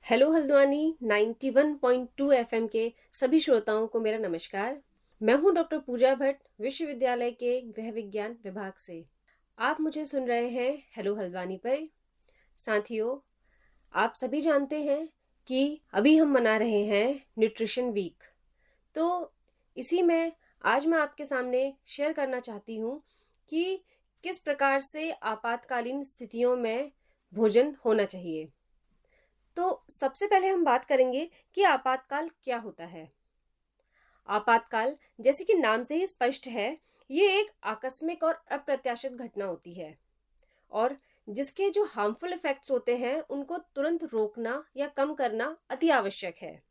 Hello Haldwani 91.2 FM के सभी श्रोताओं को मेरा नमस्कार। मैं हूं डॉक्टर पूजा भट्ट, विश्वविद्यालय के गृह विज्ञान विभाग से। आप मुझे सुन रहे हैं हेलो हल्द्वानी पर। साथियों, आप सभी जानते हैं कि अभी हम मना रहे हैं न्यूट्रिशन वीक। तो इसी में आज मैं आपके सामने शेयर करना चाहती हूं कि किस प्रकार से आपातकालीन स्थितियों में भोजन होना चाहिए। तो सबसे पहले हम बात करेंगे कि आपातकाल क्या होता है। आपातकाल, जैसे कि नाम से ही स्पष्ट है, ये एक आकस्मिक और अप्रत्याशित घटना होती है और जिसके जो हार्मफुल इफेक्ट्स होते हैं उनको तुरंत रोकना या कम करना अति आवश्यक है।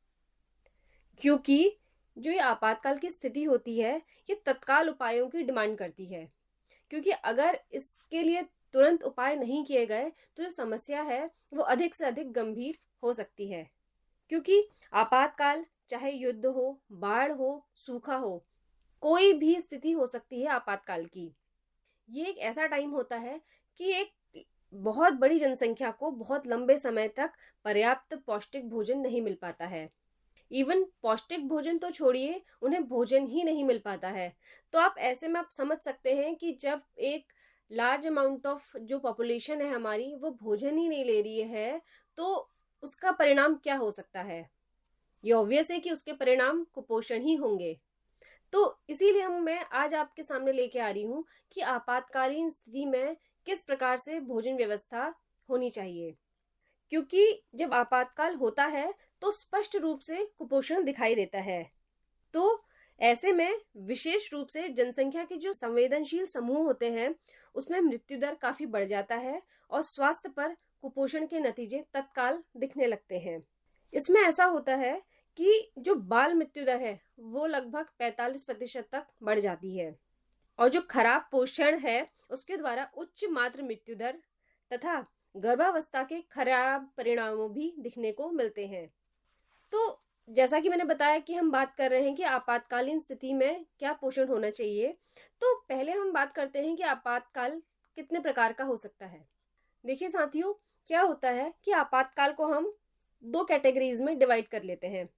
क्योंकि जो ये आपातकाल की स्थिति होती है, ये तत्काल उपायों की डिमांड करती है। क्योंकि अगर इसके लिए तुरंत उपाय नहीं किए गए तो जो समस्या है वो अधिक से अधिक गंभीर हो सकती है। क्योंकि आपातकाल चाहे युद्ध हो, बाढ़ हो, सूखा हो, कोई भी स्थिति हो सकती है आपातकाल की। ये एक ऐसा टाइम होता है कि एक बहुत बड़ी जनसंख्या को बहुत लंबे समय तक पर्याप्त पौष्टिक भोजन नहीं मिल पाता है। इवन पौष्टिक भोजन तो छोड़िए, उन्हें भोजन ही नहीं मिल पाता है। तो आप ऐसे में आप समझ सकते हैं कि जब एक लार्ज अमाउंट ऑफ जो पॉपुलेशन है हमारी, वो भोजन ही नहीं ले रही है, तो उसका परिणाम क्या हो सकता है। ये ऑब्वियस है कि उसके परिणाम कुपोषण ही होंगे। तो इसीलिए मैं आज आपके सामने लेके आ रही हूँ कि आपातकालीन स्थिति में किस प्रकार से भोजन व्यवस्था होनी चाहिए। क्योंकि जब आपातकाल होता है तो स्पष्ट रूप से कुपोषण दिखाई देता है। तो ऐसे में विशेष रूप से जनसंख्या के जो संवेदनशील समूह होते हैं उसमें मृत्यु दर काफी बढ़ जाता है और स्वास्थ्य पर कुपोषण के नतीजे तत्काल दिखने लगते हैं। इसमें ऐसा होता है कि जो बाल मृत्यु दर है वो लगभग 45% तक बढ़ जाती है और जो खराब पोषण है उसके द्वारा उच्च मातृ मृत्यु दर तथा गर्भावस्था के खराब परिणामों भी दिखने को मिलते हैं। तो जैसा कि मैंने बताया कि हम बात कर रहे हैं कि आपातकालीन स्थिति में क्या पोषण होना चाहिए, तो पहले हम बात करते हैं कि आपातकाल कितने प्रकार का हो सकता है। देखिए साथियों, क्या होता है कि आपातकाल को हम दो कैटेगरीज में डिवाइड कर लेते हैं।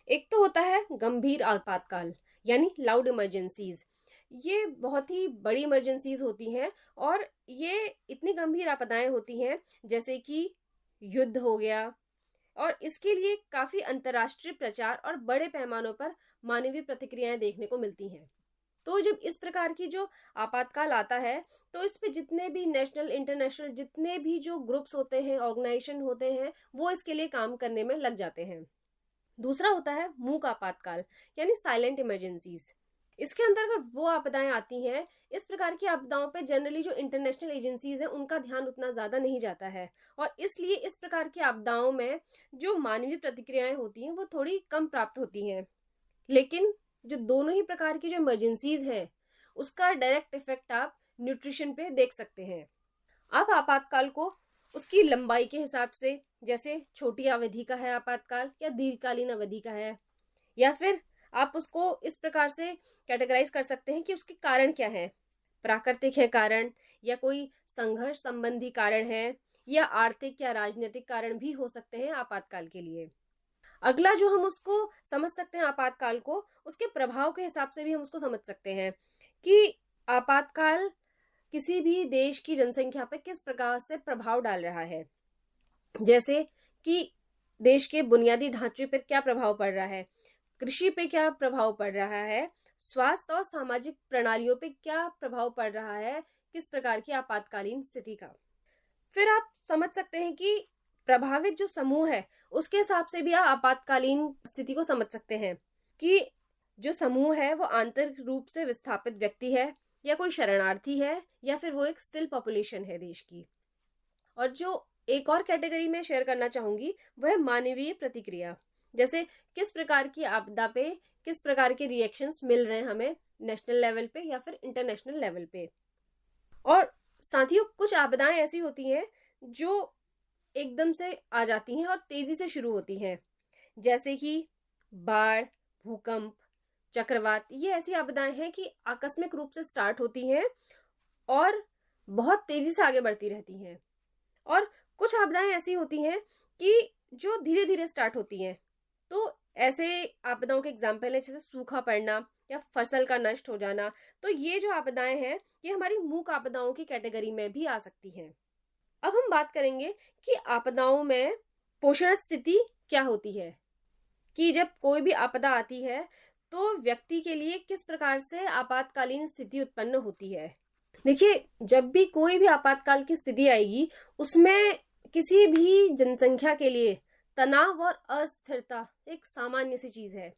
एक तो होता है गंभीर आपातकाल, यानी लाउड इमरजेंसीज। ये बहुत ही बड़ी इमरजेंसीज होती हैं और ये इतनी गंभीर आपदाएं होती हैं जैसे कि युद्ध हो गया, और इसके लिए काफी अंतर्राष्ट्रीय प्रचार और बड़े पैमानों पर मानवीय प्रतिक्रियाएं देखने को मिलती हैं। तो जब इस प्रकार की जो आपातकाल आता है तो इस पे जितने भी नेशनल इंटरनेशनल जितने भी जो ग्रुप्स होते हैं, ऑर्गेनाइजेशन होते हैं, वो इसके लिए काम करने में लग जाते हैं। दूसरा होता है मूक आपातकाल, यानी साइलेंट इमरजेंसीज। इसके अंतर्गत वो आपदाएं आती हैं, इस प्रकार की आपदाओं पे जनरली जो इंटरनेशनल एजेंसीज हैं उनका ध्यान उतना ज्यादा नहीं जाता है और इसलिए इस प्रकार की आपदाओं में जो मानवीय प्रतिक्रियाएं होती हैं वो थोड़ी कम प्राप्त होती हैं। लेकिन जो दोनों ही प्रकार की जो इमरजेंसीज हैं उसका डायरेक्ट इफेक्ट आप न्यूट्रिशन पे देख सकते हैं। आप आपातकाल को उसकी लंबाई के हिसाब से, जैसे छोटी अवधि का है आपातकाल या दीर्घकालीन अवधि का है, या फिर आप उसको इस प्रकार से कैटेगराइज कर सकते हैं कि उसके कारण क्या है। प्राकृतिक है कारण, या कोई संघर्ष संबंधी कारण है, या आर्थिक या राजनीतिक कारण भी हो सकते हैं आपातकाल के लिए। अगला जो हम उसको समझ सकते हैं आपातकाल को, उसके प्रभाव के हिसाब से भी हम उसको समझ सकते हैं कि आपातकाल किसी भी देश की जनसंख्या पर किस प्रकार से प्रभाव डाल रहा है। जैसे कि देश के बुनियादी ढांचे पर क्या प्रभाव पड़ रहा है, कृषि पे क्या प्रभाव पड़ रहा है, स्वास्थ्य और सामाजिक प्रणालियों पे क्या प्रभाव पड़ रहा है किस प्रकार की आपातकालीन स्थिति का। फिर आप समझ सकते हैं कि प्रभावित जो समूह है उसके हिसाब से भी आप आपातकालीन स्थिति को समझ सकते हैं कि जो समूह है वो आंतरिक रूप से विस्थापित व्यक्ति है, या कोई शरणार्थी है, या फिर वो एक स्टिल पॉपुलेशन है देश की। और जो एक और कैटेगरी में शेयर करना चाहूंगी वह है मानवीय प्रतिक्रिया। जैसे किस प्रकार की आपदा पे किस प्रकार के रिएक्शंस मिल रहे हैं हमें नेशनल लेवल पे या फिर इंटरनेशनल लेवल पे। और साथियों, कुछ आपदाएं ऐसी होती हैं जो एकदम से आ जाती हैं और तेजी से शुरू होती हैं, जैसे कि बाढ़, भूकंप, चक्रवात। ये ऐसी आपदाएं हैं कि आकस्मिक रूप से स्टार्ट होती हैं और बहुत तेजी से आगे बढ़ती रहती हैं। और कुछ आपदाएं ऐसी होती हैं कि जो धीरे धीरे स्टार्ट होती हैं। तो ऐसे आपदाओं के एग्जाम्पल है जैसे सूखा पड़ना या फसल का नष्ट हो जाना। तो ये जो आपदाएं हैं ये हमारी मूक आपदाओं की कैटेगरी में भी आ सकती हैं। अब हम बात करेंगे कि आपदाओं में पोषण स्थिति क्या होती है, कि जब कोई भी आपदा आती है तो व्यक्ति के लिए किस प्रकार से आपातकालीन स्थिति उत्पन्न होती है। देखिए, जब भी कोई भी आपातकाल की स्थिति आएगी उसमें किसी भी जनसंख्या के लिए तनाव और अस्थिरता एक सामान्य सी चीज है।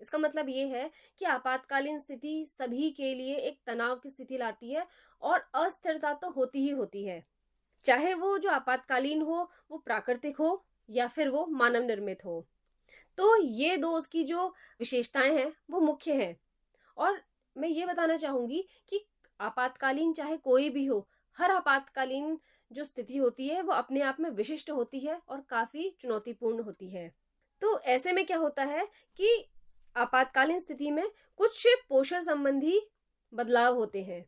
इसका मतलब ये है कि आपातकालीन स्थिति सभी के लिए एक तनाव की स्थिति लाती है और अस्थिरता तो होती ही होती है, चाहे वो जो आपातकालीन हो वो प्राकृतिक हो या फिर वो मानव निर्मित हो। तो ये दो उसकी जो विशेषताएं हैं वो मुख्य हैं। और मैं ये बताना चाहूंगी कि आपातकालीन चाहे कोई भी हो, हर आपातकालीन जो स्थिति होती है वो अपने आप में विशिष्ट होती है और काफी चुनौतीपूर्ण होती है। तो ऐसे में क्या होता है कि आपातकालीन स्थिति में कुछ पोषण संबंधी बदलाव होते हैं,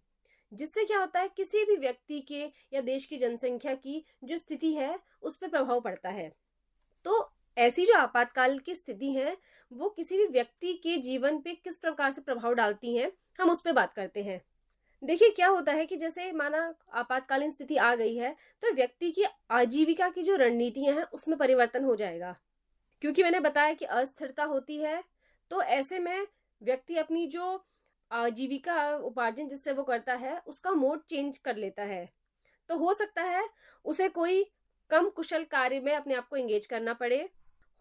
जिससे क्या होता है किसी भी व्यक्ति के या देश की जनसंख्या की जो स्थिति है उस पर प्रभाव पड़ता है। तो ऐसी जो आपातकाल की स्थिति है वो किसी भी व्यक्ति के जीवन पे किस प्रकार से प्रभाव डालती हैं, हम उस पर बात करते हैं। देखिए, क्या होता है कि जैसे माना आपातकालीन स्थिति आ गई है तो व्यक्ति की आजीविका की जो रणनीतियां हैं उसमें परिवर्तन हो जाएगा, क्योंकि मैंने बताया कि अस्थिरता होती है। तो ऐसे में व्यक्ति अपनी जो आजीविका उपार्जन जिससे वो करता है उसका मोड चेंज कर लेता है। तो हो सकता है उसे कोई कम कुशल कार्य में अपने आप को एंगेज करना पड़े,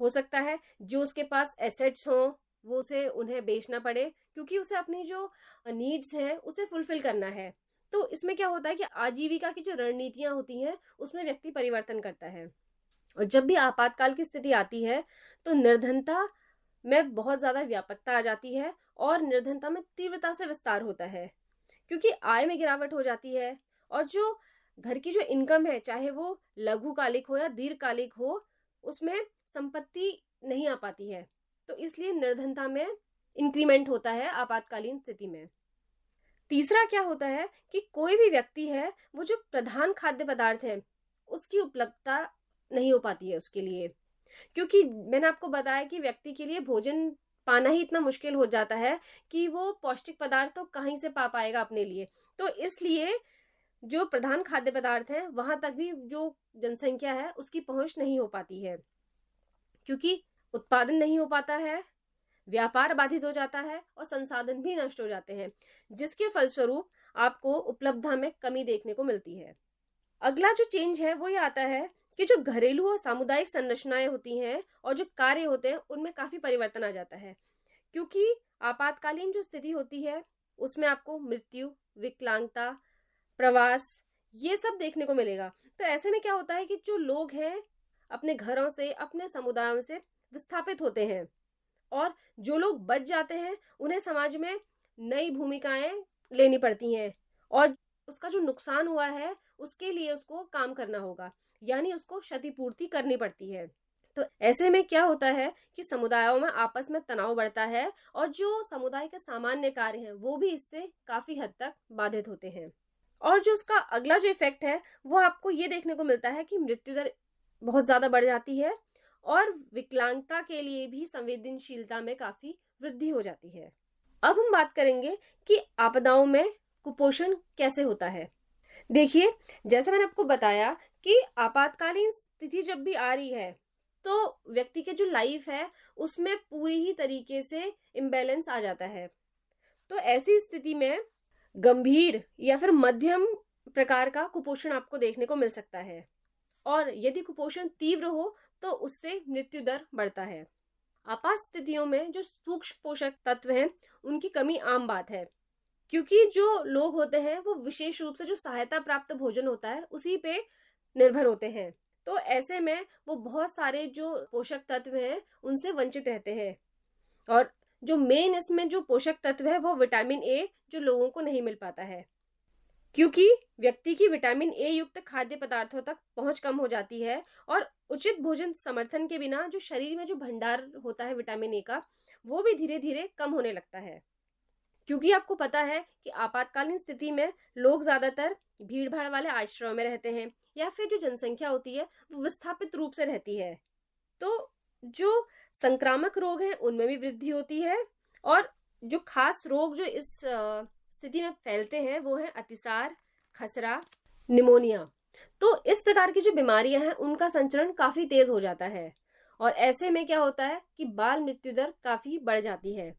हो सकता है जो उसके पास एसेट्स हों वो उसे उन्हें बेचना पड़े, क्योंकि उसे अपनी जो नीड्स हैं उसे फुलफिल करना है। तो इसमें क्या होता है कि आजीविका की जो रणनीतियां होती हैं उसमें व्यक्ति परिवर्तन करता है। और जब भी आपातकाल की स्थिति आती है तो निर्धनता में बहुत ज्यादा व्यापकता आ जाती है और निर्धनता में तीव्रता से विस्तार होता है, क्योंकि आय में गिरावट हो जाती है और जो घर की जो इनकम है चाहे वो लघुकालिक हो या दीर्घकालिक हो उसमें संपत्ति नहीं आ पाती है। तो इसलिए निर्धनता में इंक्रीमेंट होता है आपातकालीन स्थिति में। तीसरा क्या होता है कि कोई भी व्यक्ति है वो जो प्रधान खाद्य पदार्थ है उसकी उपलब्धता नहीं हो पाती है उसके लिए, क्योंकि मैंने आपको बताया कि व्यक्ति के लिए भोजन पाना ही इतना मुश्किल हो जाता है कि वो पौष्टिक पदार्थ तो कहीं से पा पाएगा अपने लिए। तो इसलिए जो प्रधान खाद्य पदार्थ है वहां तक भी जो जनसंख्या है उसकी पहुंच नहीं हो पाती है, क्योंकि उत्पादन नहीं हो पाता है, व्यापार बाधित हो जाता है और संसाधन भी नष्ट हो जाते हैं, जिसके फलस्वरूप आपको उपलब्धता में कमी देखने को मिलती है। अगला जो चेंज है वो ये आता है कि जो घरेलू और सामुदायिक संरचनाएं होती हैं और जो कार्य होते हैं उनमें काफी परिवर्तन आ जाता है, क्योंकि आपातकालीन जो स्थिति होती है उसमें आपको मृत्यु, विकलांगता, प्रवास ये सब देखने को मिलेगा। तो ऐसे में क्या होता है कि जो लोग हैं अपने घरों से अपने समुदायों से विस्थापित होते हैं और जो लोग बच जाते हैं उन्हें समाज में नई भूमिकाएं लेनी पड़ती हैं और उसका जो नुकसान हुआ है उसके लिए उसको काम करना होगा, यानी उसको क्षतिपूर्ति करनी पड़ती है। तो ऐसे में क्या होता है कि समुदायों में आपस में तनाव बढ़ता है और जो समुदाय के सामान्य कार्य हैं वो भी इससे काफी हद तक बाधित होते हैं। और जो उसका अगला जो इफेक्ट है वो आपको ये देखने को मिलता है कि मृत्यु दर बहुत ज्यादा बढ़ जाती है और विकलांगता के लिए भी संवेदनशीलता में काफी वृद्धि हो जाती है। अब हम बात करेंगे कि आपदाओं में कुपोषण कैसे होता है। देखिए, जैसे मैंने आपको बताया कि आपातकालीन स्थिति जब भी आ रही है तो व्यक्ति के जो लाइफ है उसमें पूरी ही तरीके से इम्बैलेंस आ जाता है। तो ऐसी स्थिति में गंभीर या फिर मध्यम प्रकार का कुपोषण आपको देखने को मिल सकता है और यदि कुपोषण तीव्र हो तो उससे मृत्यु दर बढ़ता है। आपात स्थितियों में जो सूक्ष्म पोषक तत्व हैं उनकी कमी आम बात है, क्योंकि जो लोग होते हैं वो विशेष रूप से जो सहायता प्राप्त भोजन होता है उसी पे निर्भर होते हैं। तो ऐसे में वो बहुत सारे जो पोषक तत्व हैं उनसे वंचित रहते हैं और जो मेन इसमें जो पोषक तत्व है वो विटामिन ए जो लोगों को नहीं मिल पाता है, क्योंकि व्यक्ति की विटामिन ए युक्त खाद्य पदार्थों तक पहुंच कम हो जाती है और उचित भोजन समर्थन के बिना जो शरीर में जो भंडार होता है विटामिन ए का वो भी धीरे धीरे कम होने लगता है। क्योंकि आपको पता है कि आपातकालीन स्थिति में लोग ज्यादातर भीड़ भाड़ वाले आश्रयों में रहते हैं या फिर जो जनसंख्या होती है वो विस्थापित रूप से रहती है। तो जो संक्रामक रोग हैं उनमें भी वृद्धि होती है, और जो खास रोग जो इस स्थिति में फैलते हैं वो है अतिसार, खसरा, निमोनिया। तो इस प्रकार की जो बीमारियां हैं उनका संचरण काफी तेज हो जाता है, और ऐसे में क्या होता है कि बाल मृत्यु दर काफी बढ़ जाती है।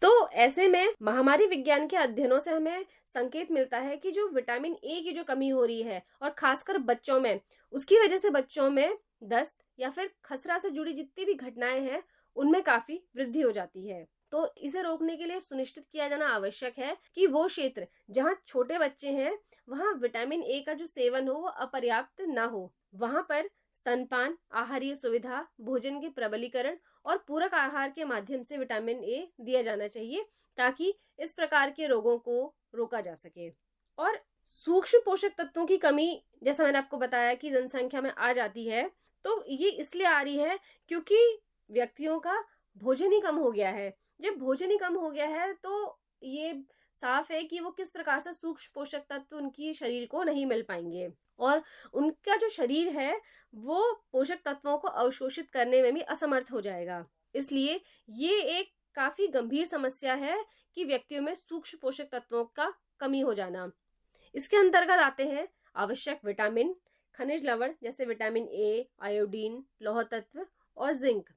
तो ऐसे में महामारी विज्ञान के अध्ययनों से हमें संकेत मिलता है कि जो विटामिन ए की जो कमी हो रही है, और खासकर बच्चों में, उसकी वजह से बच्चों में दस्त या फिर खसरा से जुड़ी जितनी भी घटनाएं हैं उनमें काफी वृद्धि हो जाती है। तो इसे रोकने के लिए सुनिश्चित किया जाना आवश्यक है कि वो क्षेत्र जहाँ छोटे बच्चे हैं वहाँ विटामिन ए का जो सेवन हो वो अपर्याप्त ना हो। वहां पर स्तनपान, आहारीय सुविधा, भोजन के प्रबलीकरण और पूरक आहार के माध्यम से विटामिन ए दिया जाना चाहिए, ताकि इस प्रकार के रोगों को रोका जा सके। और सूक्ष्म पोषक तत्वों की कमी, जैसा मैंने आपको बताया कि जनसंख्या में आ जाती है, तो ये इसलिए आ रही है क्योंकि व्यक्तियों का भोजन ही कम हो गया है। जब भोजन ही कम हो गया है तो ये साफ है कि वो किस प्रकार से सूक्ष्म पोषक तत्व उनकी शरीर को नहीं मिल पाएंगे, और उनका जो शरीर है वो पोषक तत्वों को अवशोषित करने में भी असमर्थ हो जाएगा। इसलिए ये एक काफी गंभीर समस्या है कि व्यक्तियों में सूक्ष्म पोषक तत्वों का कमी हो जाना। इसके अंतर्गत आते हैं आवश्यक विटामिन, खनिज लवण जैसे विटामिन ए, आयोडीन, लौह तत्व और जिंक।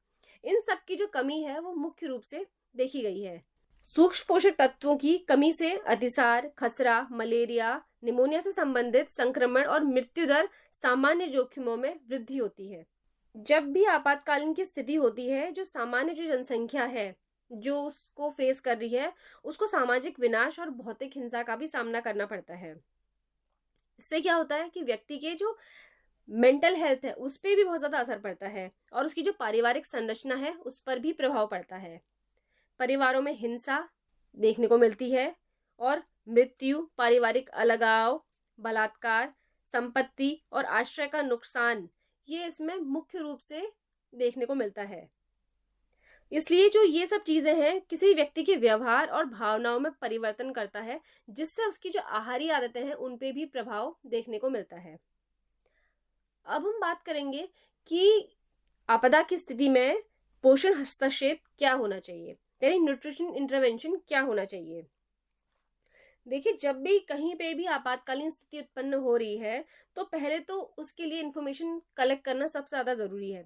इन सब की जो कमी है वो मुख्य रूप से देखी गई है। सूक्ष्म पोषक तत्वों की कमी से अतिसार, खसरा, मलेरिया, निमोनिया से संबंधित संक्रमण और मृत्यु दर सामान्य जोखिमों में वृद्धि होती है। जब भी आपातकालीन की स्थिति होती है, जो सामान्य जो जनसंख्या है जो उसको फेस कर रही है, उसको सामाजिक विनाश और भौतिक हिंसा का भी सामना करना पड़ता है। इससे क्या होता है कि व्यक्ति के जो मेंटल हेल्थ है उस पर भी बहुत ज्यादा असर पड़ता है, और उसकी जो पारिवारिक संरचना है उस पर भी प्रभाव पड़ता है। परिवारों में हिंसा देखने को मिलती है, और मृत्यु, पारिवारिक अलगाव, बलात्कार, संपत्ति और आश्रय का नुकसान, ये इसमें मुख्य रूप से देखने को मिलता है। इसलिए जो ये सब चीजें हैं किसी व्यक्ति के व्यवहार और भावनाओं में परिवर्तन करता है, जिससे उसकी जो आहारी आदतें हैं उन पे भी प्रभाव देखने को मिलता है। अब हम बात करेंगे कि आपदा की स्थिति में पोषण हस्तक्षेप क्या होना चाहिए, यानी न्यूट्रिशन इंटरवेंशन क्या होना चाहिए। देखिए, जब भी कहीं पे भी आपातकालीन स्थिति उत्पन्न हो रही है तो पहले तो उसके लिए इंफॉर्मेशन कलेक्ट करना सबसे ज्यादा जरूरी है।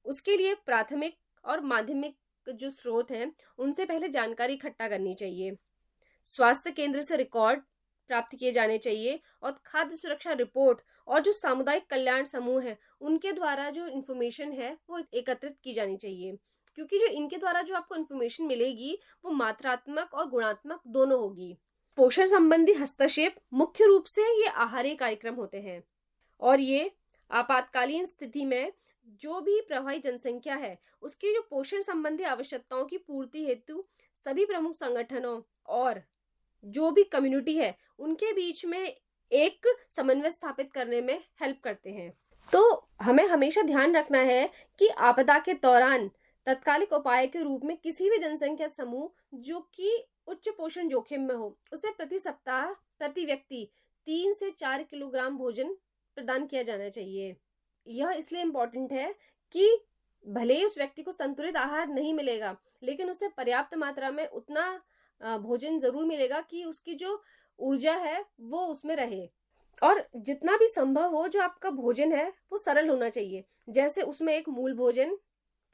उसके लिए प्राथमिक और माध्यमिक जो स्रोत हैं उनसे पहले जानकारी इकट्ठा करनी चाहिए। स्वास्थ्य केंद्र से रिकॉर्ड प्राप्त किए जाने चाहिए, और खाद्य सुरक्षा रिपोर्ट और जो सामुदायिक कल्याण समूह है उनके द्वारा जो इन्फॉर्मेशन है वो एकत्रित की जानी चाहिए, क्योंकि जो इनके द्वारा जो आपको इन्फॉर्मेशन मिलेगी वो मात्रात्मक और गुणात्मक दोनों होगी। पोषण संबंधी हस्तक्षेप मुख्य रूप से ये आहारीय कार्यक्रम होते हैं, और ये आपातकालीन स्थिति में जो भी प्रभावित जनसंख्या है उसकी जो पोषण संबंधी आवश्यकताओं की पूर्ति हेतु सभी प्रमुख संगठनों और जो भी कम्युनिटी है उनके बीच में एक समन्वय स्थापित करने में हेल्प करते हैं। तो हमें हमेशा ध्यान रखना है कि आपदा के दौरान तत्कालिक उपाय के रूप में किसी भी जनसंख्या समूह जो कि उच्च पोषण जोखिम में हो उसे प्रति सप्ताह प्रति व्यक्ति 3 से 4 किलोग्राम भोजन प्रदान किया जाना चाहिए। यह इसलिए इम्पोर्टेंट है कि भले ही उस व्यक्ति को संतुलित आहार नहीं मिलेगा, लेकिन उसे पर्याप्त मात्रा में उतना भोजन जरूर मिलेगा कि उसकी जो ऊर्जा है वो उसमें रहे। और जितना भी संभव हो जो आपका भोजन है वो सरल होना चाहिए, जैसे उसमें एक मूल भोजन,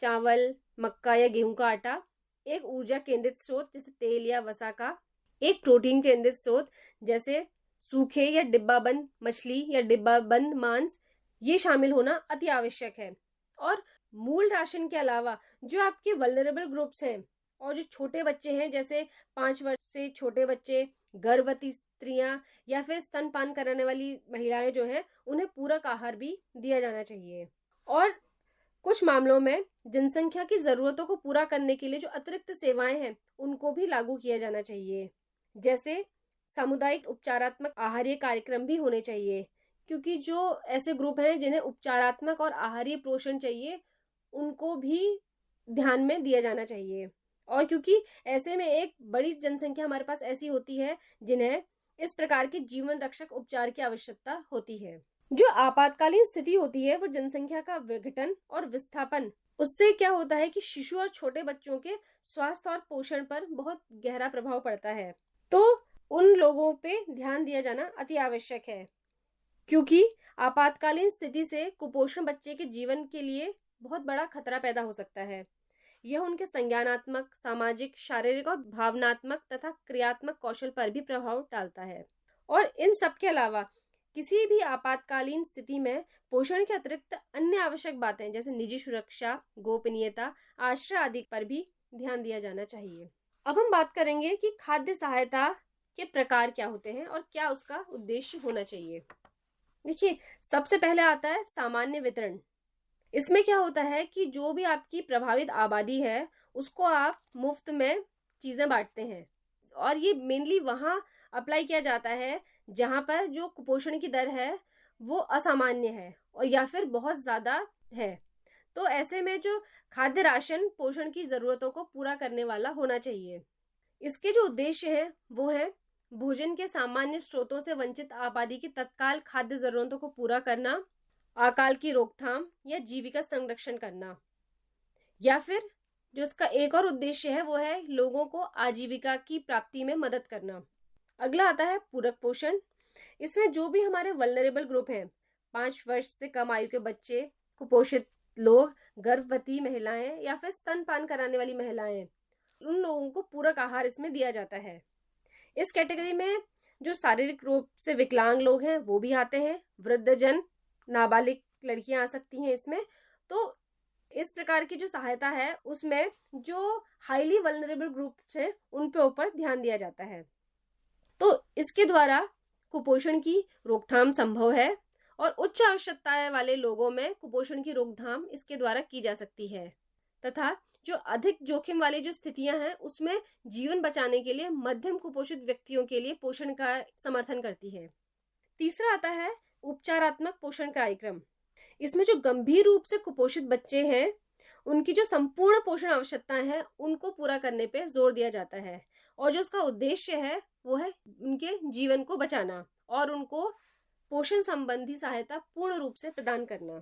चावल, मक्का या गेहूं का आटा, एक ऊर्जा केंद्रित स्रोत जैसे तेल या वसा का, एक प्रोटीन केंद्रित स्रोत जैसे सूखे या डिब्बाबंद मछली या डिब्बाबंद मांस, ये शामिल होना अति आवश्यक है। और मूल राशन के अलावा जो आपके वल्नरेबल ग्रुप्स हैं और जो छोटे बच्चे हैं, जैसे 5 वर्ष से छोटे बच्चे, गर्भवती स्त्रियां या फिर स्तनपान कराने वाली महिलाएं जो हैं, उन्हें पूरक आहार भी दिया जाना चाहिए। और कुछ मामलों में जनसंख्या की जरूरतों को पूरा करने के लिए जो अतिरिक्त सेवाएं हैं उनको भी लागू किया जाना चाहिए, जैसे सामुदायिक उपचारात्मक आहारीय कार्यक्रम भी होने चाहिए, क्योंकि जो ऐसे ग्रुप हैं जिन्हें उपचारात्मक और आहारीय पोषण चाहिए उनको भी ध्यान में दिया जाना चाहिए। और क्योंकि ऐसे में एक बड़ी जनसंख्या हमारे पास ऐसी होती है जिन्हें इस प्रकार के जीवन रक्षक उपचार की आवश्यकता होती है। जो आपातकालीन स्थिति होती है वो जनसंख्या का विघटन और विस्थापन, उससे क्या होता है कि शिशु और छोटे बच्चों के स्वास्थ्य और पोषण पर बहुत गहरा प्रभाव पड़ता है। तो उन लोगों पे ध्यान दिया जाना अति आवश्यक है, क्योंकि आपातकालीन स्थिति से कुपोषण बच्चे के जीवन के लिए बहुत बड़ा खतरा पैदा हो सकता है। यह उनके संज्ञानात्मक, सामाजिक, शारीरिक और भावनात्मक तथा क्रियात्मक कौशल पर भी प्रभाव डालता है। और इन सब के अलावा किसी भी आपातकालीन स्थिति में पोषण के अतिरिक्त अन्य आवश्यक बातें जैसे निजी सुरक्षा, गोपनीयता, आश्रय आदि पर भी ध्यान दिया जाना चाहिए। अब हम बात करेंगे कि खाद्य सहायता के प्रकार क्या होते हैं और क्या उसका उद्देश्य होना चाहिए। देखिए, सबसे पहले आता है सामान्य वितरण। इसमें क्या होता है कि जो भी आपकी प्रभावित आबादी है उसको आप मुफ्त में चीजें बांटते हैं, और ये मेनली वहां अप्लाई किया जाता है जहां पर जो कुपोषण की दर है वो असामान्य है और या फिर बहुत ज्यादा है। तो ऐसे में जो खाद्य राशन पोषण की जरूरतों को पूरा करने वाला होना चाहिए। इसके जो उद्देश्य है वो है भोजन के सामान्य स्रोतों से वंचित आबादी की तत्काल खाद्य जरूरतों को पूरा करना, अकाल की रोकथाम या जीविका संरक्षण करना, या फिर जो इसका एक और उद्देश्य है वो है लोगों को आजीविका की प्राप्ति में मदद करना। अगला आता है पूरक पोषण। इसमें जो भी हमारे वल्नरेबल ग्रुप हैं, 5 वर्ष से कम आयु के बच्चे, कुपोषित लोग, गर्भवती महिलाएं या फिर स्तनपान कराने वाली महिलाएं, उन लोगों को पूरक आहार इसमें दिया जाता है। इस कैटेगरी में जो शारीरिक रूप से विकलांग लोग हैं वो भी आते हैं, वृद्धजन, नाबालिग लड़कियां आ सकती हैं इसमें। तो इस प्रकार की जो सहायता है उसमें जो हाईली वल्नरेबल ग्रुप है उन पे ऊपर ध्यान दिया जाता है। तो इसके द्वारा कुपोषण की रोकथाम संभव है और उच्च आवश्यकता वाले लोगों में कुपोषण की रोकथाम इसके द्वारा की जा सकती है, तथा जो अधिक जोखिम वाली जो स्थितियां हैं उसमें जीवन बचाने के लिए मध्यम कुपोषित व्यक्तियों के लिए पोषण का समर्थन करती है। तीसरा आता है उपचारात्मक पोषण कार्यक्रम। इसमें जो गंभीर रूप से कुपोषित बच्चे हैं उनकी जो संपूर्ण पोषण आवश्यकताएं हैं उनको पूरा करने पे जोर दिया जाता है, और जो उसका उद्देश्य है वो है उनके जीवन को बचाना और उनको पोषण संबंधी सहायता पूर्ण रूप से प्रदान करना।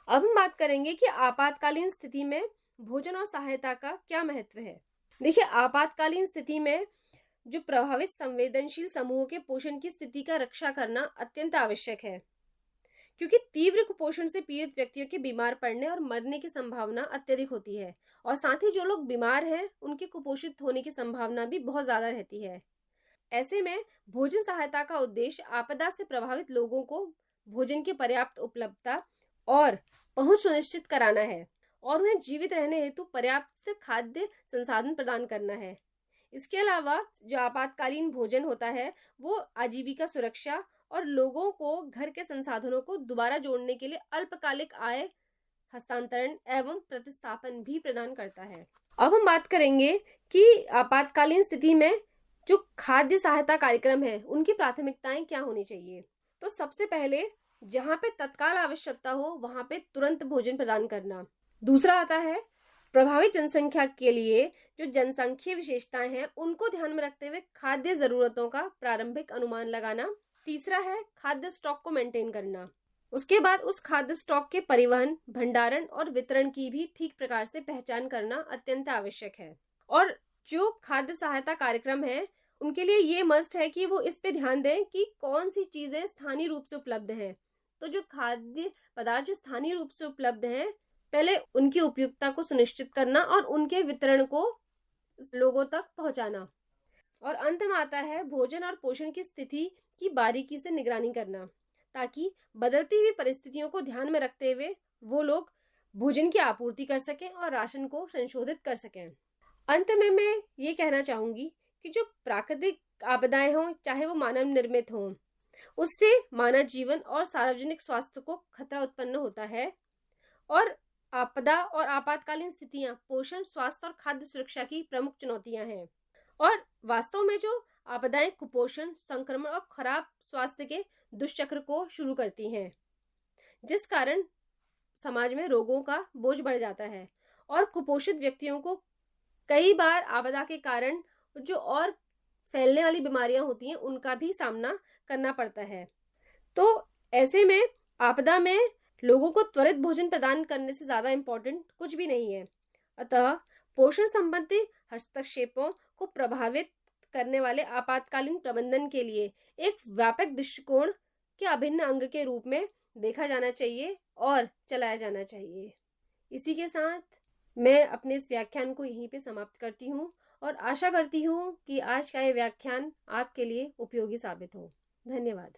अब हम बात करेंगे कि आपातकालीन स्थिति में भोजन और सहायता का क्या महत्व है। देखिए, आपातकालीन स्थिति में जो प्रभावित संवेदनशील समूहों के पोषण की स्थिति का रक्षा करना अत्यंत आवश्यक है, क्योंकि तीव्र कुपोषण से पीड़ित व्यक्तियों के बीमार पड़ने और मरने की संभावना अत्यधिक होती है, और साथ ही जो लोग बीमार हैं उनके कुपोषित होने की संभावना भी बहुत ज्यादा रहती है। ऐसे में भोजन सहायता का उद्देश्य आपदा से प्रभावित लोगों को भोजन की पर्याप्त उपलब्धता और पहुंच सुनिश्चित कराना है और उन्हें जीवित रहने हेतु पर्याप्त खाद्य संसाधन प्रदान करना है। इसके अलावा जो आपातकालीन भोजन होता है वो आजीविका सुरक्षा और लोगों को घर के संसाधनों को दोबारा जोड़ने के लिए अल्पकालिक आय हस्तांतरण एवं प्रतिस्थापन भी प्रदान करता है। अब हम बात करेंगे कि आपातकालीन स्थिति में जो खाद्य सहायता कार्यक्रम है उनकी प्राथमिकताएं क्या होनी चाहिए। तो सबसे पहले जहां पे तत्काल आवश्यकता हो वहां पे तुरंत भोजन प्रदान करना। दूसरा आता है प्रभावित जनसंख्या के लिए जो जनसांख्यिकीय विशेषताएं हैं उनको ध्यान में रखते हुए खाद्य जरूरतों का प्रारंभिक अनुमान लगाना। तीसरा है खाद्य स्टॉक को मेंटेन करना। उसके बाद उस खाद्य स्टॉक के परिवहन, भंडारण और वितरण की भी ठीक प्रकार से पहचान करना अत्यंत आवश्यक है। और जो खाद्य सहायता कार्यक्रम है उनके लिए ये मस्ट है कि वो इस पे ध्यान दें कि कौन सी चीजें स्थानीय रूप से उपलब्ध हैं। तो जो खाद्य पदार्थ जो स्थानीय रूप से उपलब्ध हैं, पहले उनकी उपयुक्तता को सुनिश्चित करना और उनके वितरण को लोगों तक पहुंचाना। और अंत में आता है भोजन और पोषण की स्थिति की बारीकी से निगरानी करना, ताकि बदलती हुई परिस्थितियों को ध्यान में रखते हुए वो लोग भोजन की आपूर्ति कर सकें और राशन को संशोधित कर सकें। अंत में मैं ये कहना चाहूंगी कि जो प्राकृतिक आपदाएं हों, चाहे वो मानव निर्मित हों, उससे मानव जीवन और सार्वजनिक स्वास्थ्य को खतरा उत्पन्न होता है। और आपदा और आपातकालीन स्थितियां पोषण, स्वास्थ्य और खाद्य सुरक्षा की प्रमुख चुनौतियां हैं। और वास्तव में जो आपदाएं कुपोषण, संक्रमण और खराब स्वास्थ्य के दुष्चक्र को शुरू करती हैं, जिस कारण समाज में रोगों का बोझ बढ़ जाता है और कुपोषित व्यक्तियों को कई बार आपदा के कारण जो और फैलने वाली बीमारियां होती हैं उनका भी सामना करना पड़ता है। तो ऐसे में आपदा में लोगों को त्वरित भोजन प्रदान करने से ज्यादा इम्पोर्टेंट कुछ भी नहीं है। अतः पोषण संबंधी हस्तक्षेपों को प्रभावित करने वाले आपातकालीन प्रबंधन के लिए एक व्यापक दृष्टिकोण के अभिन्न अंग के रूप में देखा जाना चाहिए और चलाया जाना चाहिए। इसी के साथ मैं अपने इस व्याख्यान को यहीं पे समाप्त करती हूँ और आशा करती हूँ कि आज का ये व्याख्यान आपके लिए उपयोगी साबित हो। धन्यवाद।